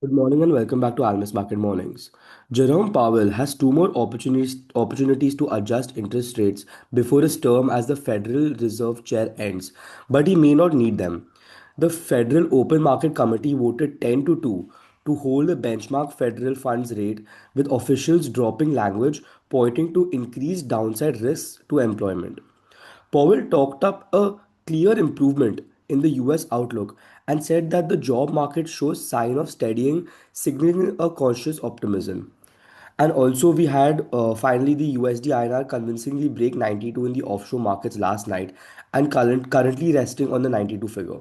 Good morning and welcome back to Almus Market Mornings. Jerome Powell has two more opportunities to adjust interest rates before his term as the Federal Reserve Chair ends, but he may not need them. The Federal Open Market Committee voted 10 to 2 to hold the benchmark federal funds rate, with officials dropping language pointing to increased downside risks to employment. Powell talked up a clear improvement in the US outlook and said that the job market shows sign of steadying, signaling a cautious optimism. And also, we had finally the USD INR convincingly break 92 in the offshore markets last night and currently resting on the 92 figure.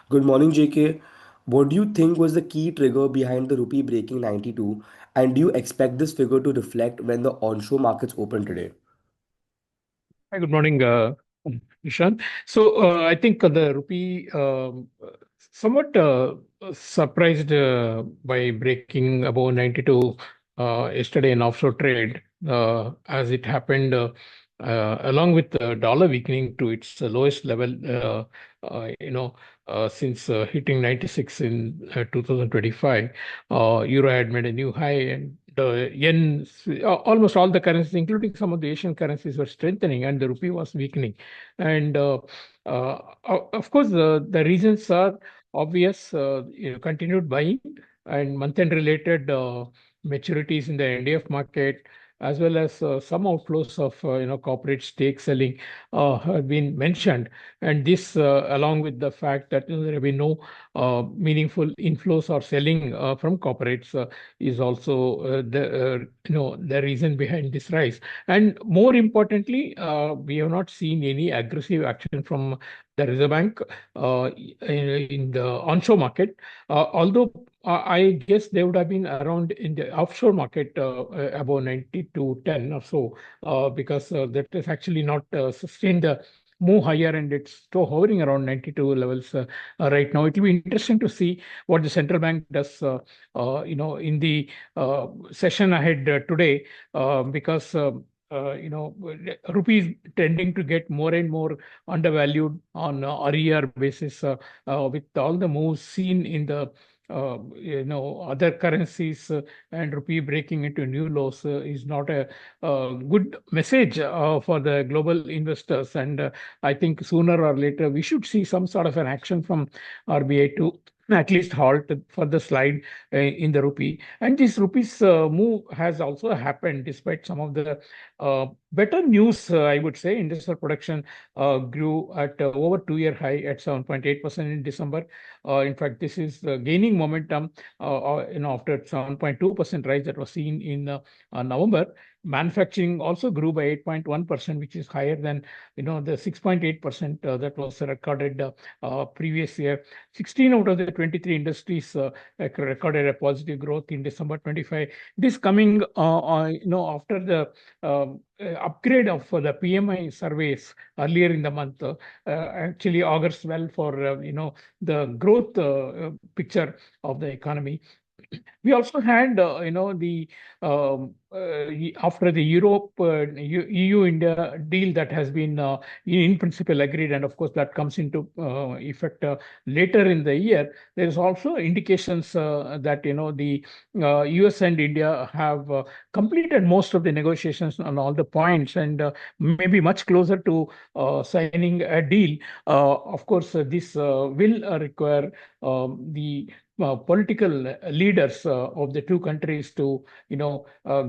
Good morning, JK. What do you think was the key trigger behind the rupee breaking 92? And do you expect this figure to reflect when the onshore markets open today? Hi, good morning, Ishan. I think the rupee somewhat surprised by breaking above 92 yesterday in offshore trade, as it happened along with the dollar weakening to its lowest level, since hitting 96 in 2025. Euro had made a new high, and the yen, almost all the currencies, including some of the Asian currencies, were strengthening, and the rupee was weakening. And of course, the reasons are obvious: continued buying and month-end related maturities in the NDF market, as well as some outflows of corporate stake selling have been mentioned. And this, along with the fact that there have been no meaningful inflows or selling from corporates, is also the reason behind this rise. And more importantly, we have not seen any aggressive action from the Reserve Bank in the onshore market, although I guess they would have been around in the offshore market about 90 to 10 or so, because that is actually not sustained the move higher, and it's still hovering around 92 levels right now. It will be interesting to see what the central bank does, in the session ahead today, because rupee is tending to get more and more undervalued on a year basis, with all the moves seen in the other currencies, and rupee breaking into new lows is not a good message for the global investors. And I think sooner or later we should see some sort of an action from RBI to at least halt for the slide in the rupee. And this rupee's move has also happened despite some of the better news. I would say industrial production grew at over 2-year high at 7.8% in December. In fact, this is gaining momentum, after 7.2% rise that was seen in November. Manufacturing also grew by 8.1%, which is higher than the 6.8% that was recorded previous year. 16 out of the 23 industries recorded a positive growth in December 25. This coming, after the upgrade of the PMI surveys earlier in the month, actually augurs well for the growth picture of the economy. We also had, the after the Europe EU India deal that has been in principle agreed, and of course that comes into effect later in the year. There is also indications that the US and India have completed most of the negotiations on all the points, and maybe much closer to signing a deal. Of course, this will require the political leaders of the two countries to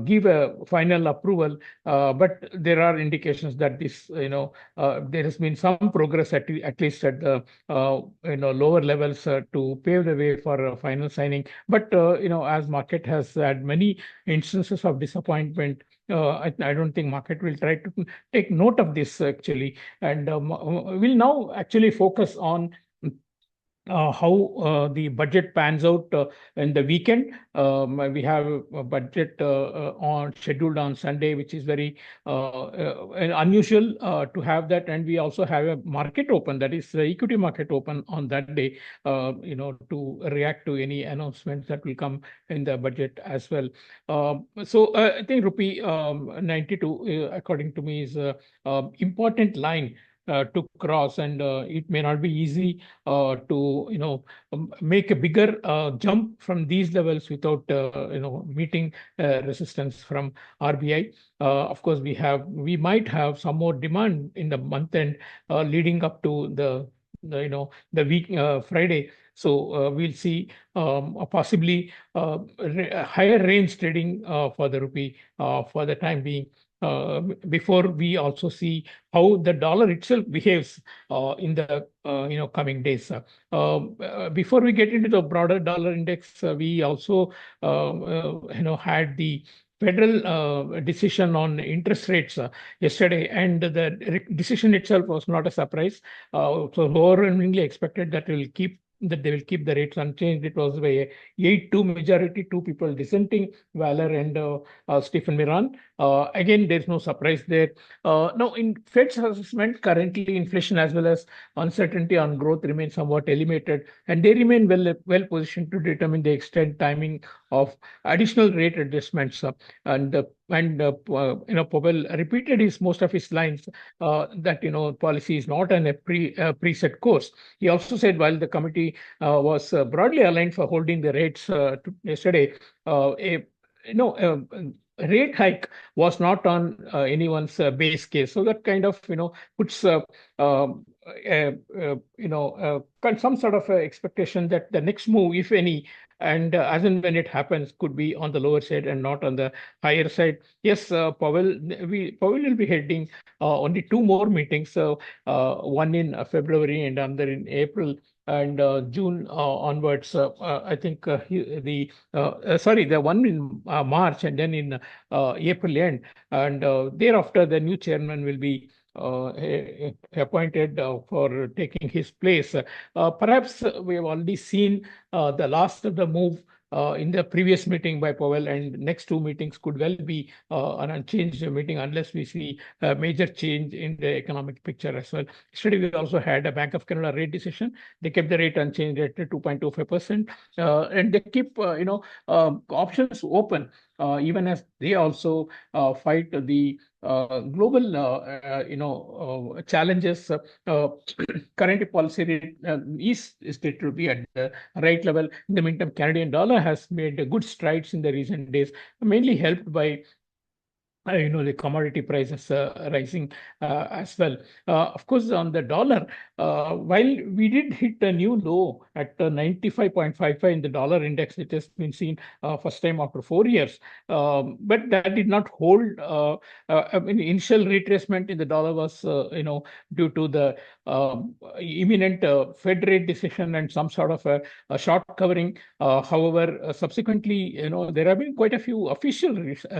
give a final approval, but there are indications that this there has been some progress, at least at the lower levels, to pave the way for final signing. But as market has had many instances of disappointment, I don't think market will try to take note of this actually, and will now actually focus on how the budget pans out in the weekend. We have a budget on scheduled on Sunday, which is very unusual to have that, and we also have a market open, that is the equity market open on that day, to react to any announcements that will come in the budget as well. I think rupee 92, according to me, is a important line to cross, and it may not be easy to make a bigger jump from these levels without meeting resistance from RBI. Of course, we might have some more demand in the month end leading up to the week Friday. So we'll see possibly higher range trading for the rupee for the time being. Before we also see how the dollar itself behaves in the coming days. Before we get into the broader dollar index, we also had the federal decision on interest rates yesterday, and the decision itself was not a surprise. So overwhelmingly expected that they will keep the rates unchanged. It was by a 8-2 majority, two people dissenting, Waller and Stephen Miran. Again, there's no surprise there. Now, in Fed's assessment, currently inflation as well as uncertainty on growth remain somewhat elevated, and they remain well positioned to determine the extent, timing of additional rate adjustments. Powell repeated most of his lines that policy is not a preset course. He also said while the committee was broadly aligned for holding the rates yesterday, a rate hike was not on anyone's base case. So that kind of puts some sort of expectation that the next move, if any, and as and when it happens, could be on the lower side and not on the higher side. Yes, Powell will be heading only two more meetings, so one in February and another in April. And June onwards, I think the one in March and then in April end, and thereafter the new chairman will be appointed for taking his place. Perhaps we have already seen the last of the move in the previous meeting by Powell, and next two meetings could well be an unchanged meeting unless we see a major change in the economic picture as well. Yesterday, we also had a Bank of Canada rate decision. They kept the rate unchanged at 2.25%, and they keep options open even as they also fight the global challenges. Current policy rate is stated to be at the right level. In the meantime, Canadian dollar has made good strides in the recent days, mainly helped by the commodity prices rising as well. Of course, on the dollar, while we did hit a new low at 95.55 in the dollar index, it has been seen first time after 4 years, but that did not hold. Initial retracement in the dollar was, due to the imminent Fed rate decision and some sort of a short covering. However, subsequently, there have been quite a few official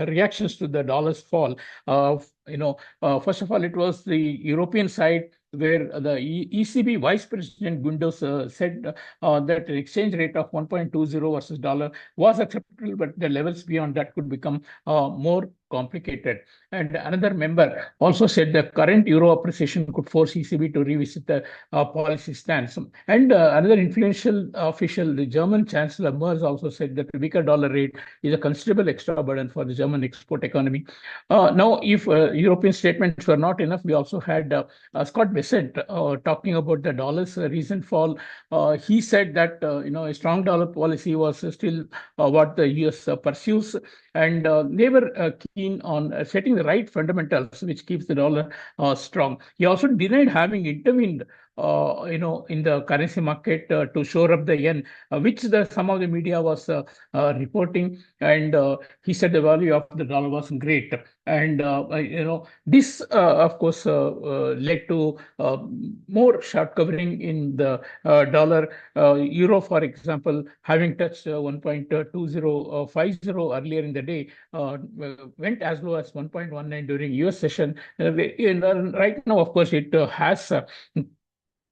reactions to the dollar's fall. First of all, it was the European side where the ECB Vice President Guindos said that the exchange rate of 1.20 versus dollar was acceptable, but the levels beyond that could become more complicated. And another member also said the current euro appreciation could force ECB to revisit the policy stance. And another influential official, the German Chancellor Merz, also said that the weaker dollar rate is a considerable extra burden for the German export economy. Now, if European statements were not enough, we also had Scott Bessent talking about the dollar's recent fall. He said that a strong dollar policy was still what the US pursues, and they were keen on setting the right fundamentals, which keeps the dollar strong. He also denied having intervened in the currency market to shore up the yen, which some of the media was reporting, and he said the value of the dollar was great. And this, of course, led to more short covering in the dollar. Euro, for example, having touched 1.2050 earlier in the day, went as low as 1.19 during US session. Right now, of course, it has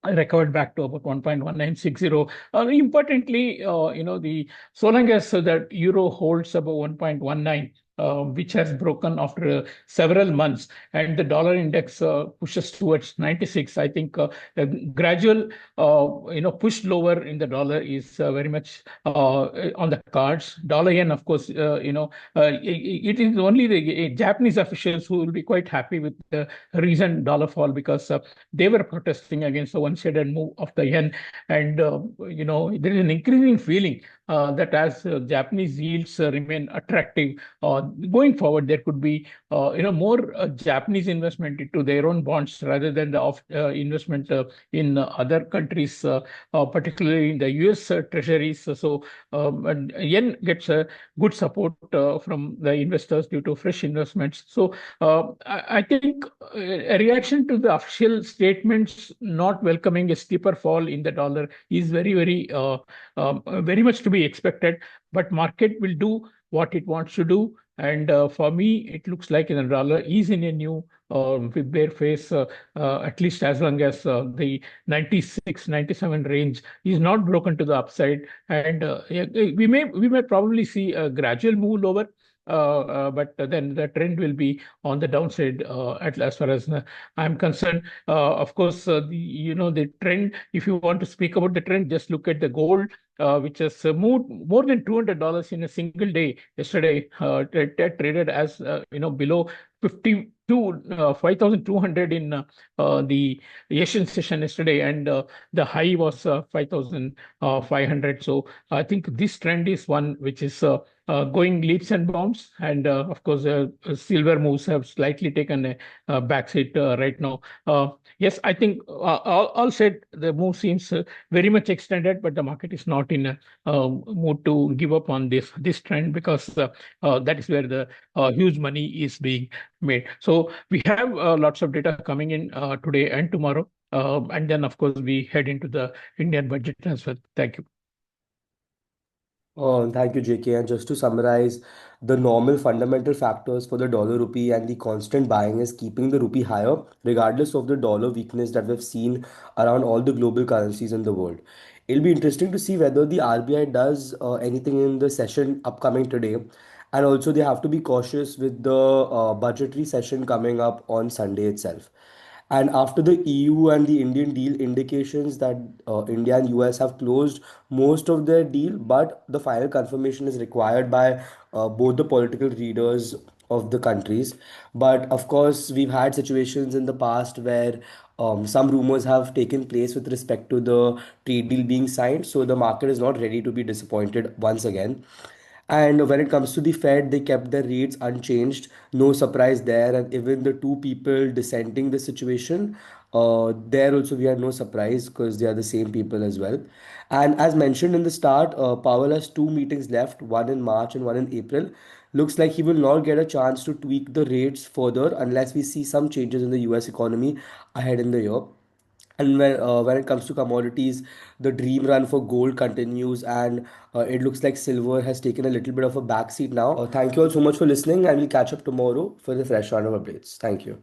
recovered back to about 1.1960. Importantly, so long as that euro holds about 1.19, which has broken after several months, and the dollar index pushes towards 96. I think a gradual, push lower in the dollar is very much on the cards. Dollar yen, of course, it is only the Japanese officials who will be quite happy with the recent dollar fall, because they were protesting against the one-sided move of the yen, and there is an increasing feeling that as Japanese yields remain attractive, going forward there could be more Japanese investment into their own bonds rather than the investment in other countries, particularly in the U.S. Treasuries. So and yen gets a good support from the investors due to fresh investments. So I think a reaction to the official statements not welcoming a steeper fall in the dollar is very much to be expected. But market will do what it wants to do. And for me, it looks like the dollar is in a new bear phase, at least as long as the 96, 97 range is not broken to the upside. And yeah, we may probably see a gradual move lower. But then the trend will be on the downside, as far as I'm concerned. Of course, the trend. If you want to speak about the trend, just look at the gold, which has moved more than $200 in a single day. Yesterday, it traded as below 5,200 in the Asian session yesterday, and the high was 5,500. So I think this trend is one which is going leaps and bounds, and of course, silver moves have slightly taken a backseat right now. Yes, I think all said, the move seems very much extended, but the market is not in a mood to give up on this trend, because that is where the huge money is being made. So we have lots of data coming in today and tomorrow, and then of course we head into the Indian budget as well. Thank you. Thank you, JK. And just to summarize, the normal fundamental factors for the dollar rupee and the constant buying is keeping the rupee higher, regardless of the dollar weakness that we've seen around all the global currencies in the world. It'll be interesting to see whether the RBI does anything in the session upcoming today. And also, they have to be cautious with the budgetary session coming up on Sunday itself. And after the EU and the Indian deal, indications that India and US have closed most of their deal, but the final confirmation is required by both the political leaders of the countries. But of course, we've had situations in the past where some rumors have taken place with respect to the trade deal being signed, so the market is not ready to be disappointed once again. And when it comes to the Fed, they kept their rates unchanged. No surprise there. And even the two people dissenting the situation, there also we had no surprise because they are the same people as well. And as mentioned in the start, Powell has two meetings left, one in March and one in April. Looks like he will not get a chance to tweak the rates further unless we see some changes in the US economy ahead in the year. And when it comes to commodities, the dream run for gold continues, and it looks like silver has taken a little bit of a backseat now. Thank you all so much for listening, and we'll catch up tomorrow for the fresh round of updates. Thank you.